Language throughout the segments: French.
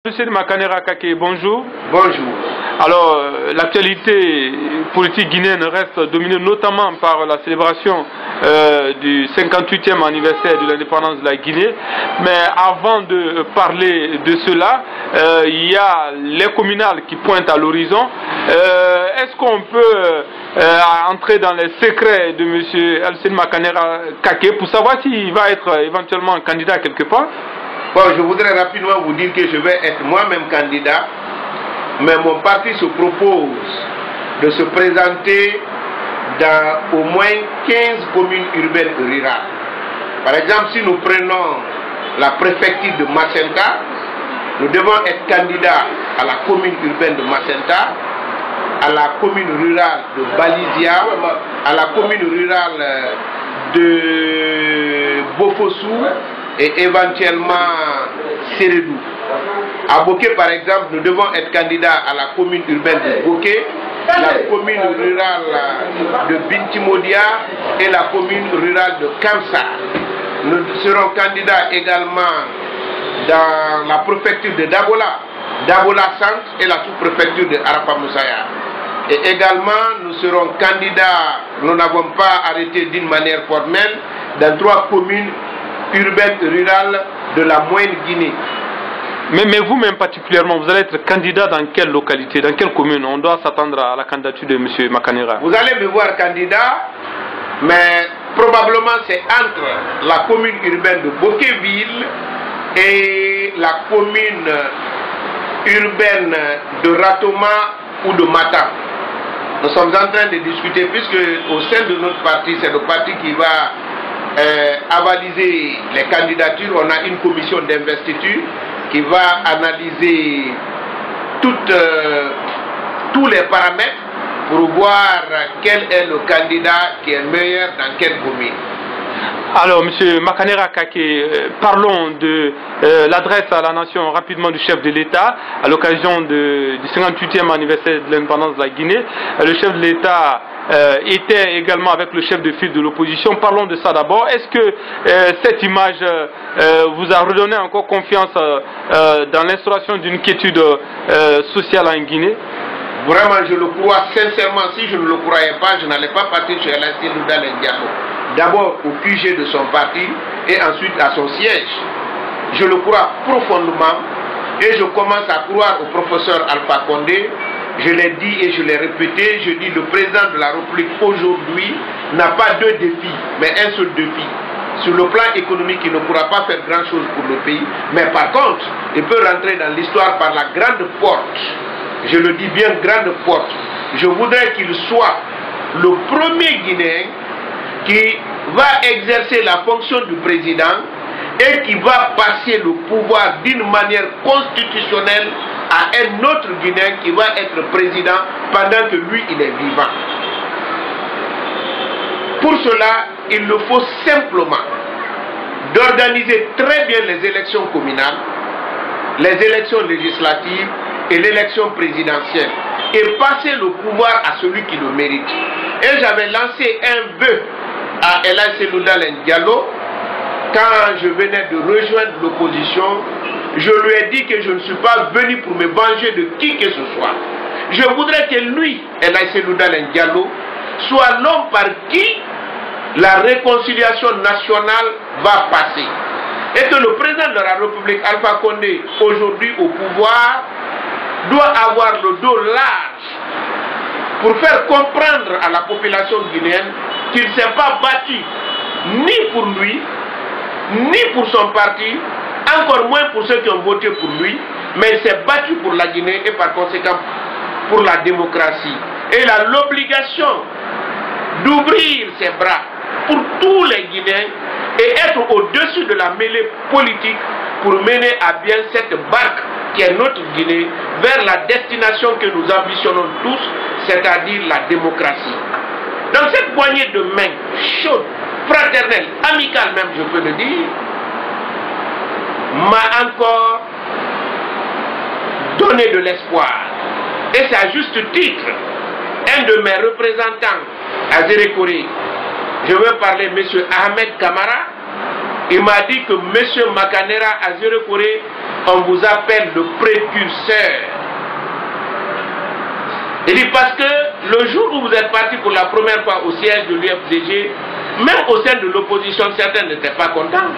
Monsieur Makanera Kake, bonjour. Bonjour. Alors, l'actualité politique guinéenne reste dominée notamment par la célébration du 58e anniversaire de l'indépendance de la Guinée. Mais avant de parler de cela, il y a les communales qui pointent à l'horizon. Est-ce qu'on peut entrer dans les secrets de M. Alcine Makanera Kake pour savoir s'il va être éventuellement candidat quelque part? Bon, je voudrais rapidement vous dire que je vais être moi-même candidat, mais mon parti se propose de se présenter dans au moins 15 communes urbaines et rurales. Par exemple, si nous prenons la préfecture de Macenta, nous devons être candidats à la commune urbaine de Macenta, à la commune rurale de Balizia, à la commune rurale de Bofossou, et éventuellement Sérédou. À Boké, par exemple, nous devons être candidats à la commune urbaine de Boké, la commune rurale de Bintimodia et la commune rurale de Kamsa. Nous serons candidats également dans la préfecture de Dabola, Dabola Centre et la sous-préfecture de Arapa Moussaya. Et également, nous serons candidats, nous n'avons pas arrêté d'une manière formelle, dans 3 communes urbaine et rurale de la Moyenne Guinée. Mais vous-même particulièrement, vous allez être candidat dans quelle localité, dans quelle commune? On doit s'attendre à la candidature de M. Makanera. Vous allez me voir candidat, mais probablement c'est entre la commune urbaine de Bokéville et la commune urbaine de Ratoma ou de Matam. Nous sommes en train de discuter, puisque au sein de notre parti, c'est le parti qui va avaliser les candidatures. On a une commission d'investiture qui va analyser tous les paramètres pour voir quel est le candidat qui est meilleur dans quelle commune. Alors, M. Makanera Kake, parlons de l'adresse à la nation rapidement du chef de l'État à l'occasion du 58e anniversaire de l'indépendance de la Guinée. Le chef de l'État était également avec le chef de file de l'opposition. Parlons de ça d'abord. Est-ce que cette image vous a redonné encore confiance dans l'instauration d'une quiétude sociale en Guinée? Vraiment, je le crois sincèrement. Si je ne le croyais pas, je n'allais pas partir chez Alcine Diallo. D'abord au QG de son parti et ensuite à son siège. Je le crois profondément et je commence à croire au professeur Alpha Condé. Je l'ai dit et je l'ai répété, je dis le président de la République aujourd'hui n'a pas 2 défis, mais un seul défi. Sur le plan économique, il ne pourra pas faire grand chose pour le pays, mais par contre, il peut rentrer dans l'histoire par la grande porte. Je le dis bien, grande porte. Je voudrais qu'il soit le premier Guinéen qui va exercer la fonction du président et qui va passer le pouvoir d'une manière constitutionnelle à un autre Guinéen qui va être président pendant que lui, il est vivant. Pour cela, il le faut simplement d'organiser très bien les élections communales, les élections législatives et l'élection présidentielle et passer le pouvoir à celui qui le mérite. Et j'avais lancé un vœu à Alcine Diallo quand je venais de rejoindre l'opposition. Je lui ai dit que je ne suis pas venu pour me venger de qui que ce soit. Je voudrais que lui, Alcine Diallo, soit l'homme par qui la réconciliation nationale va passer. Et que le président de la République, Alpha Condé, aujourd'hui au pouvoir, doit avoir le dos large pour faire comprendre à la population guinéenne qu'il ne s'est pas battu ni pour lui, ni pour son parti, encore moins pour ceux qui ont voté pour lui, mais il s'est battu pour la Guinée et par conséquent pour la démocratie. Et il a l'obligation d'ouvrir ses bras pour tous les Guinéens et être au-dessus de la mêlée politique pour mener à bien cette barque qui est notre Guinée vers la destination que nous ambitionnons tous, c'est-à-dire la démocratie. Dans cette poignée de main chaude, fraternelle, amicale même, je peux le dire, m'a encore donné de l'espoir. Et c'est à juste titre, un de mes représentants à Zérékoré, je veux parler M. Ahmed Kamara, il m'a dit que M. Makanera à Zérékoré on vous appelle le précurseur. Il dit parce que le jour où vous êtes parti pour la première fois au siège de l'UFDG, même au sein de l'opposition, certains n'étaient pas contents.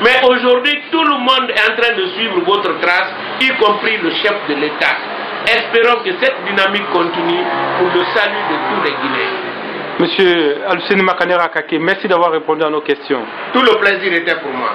Mais aujourd'hui, tout le monde est en train de suivre votre trace, y compris le chef de l'État. Espérons que cette dynamique continue pour le salut de tous les Guinéens. Monsieur Aluseni Makanera Kake, merci d'avoir répondu à nos questions. Tout le plaisir était pour moi.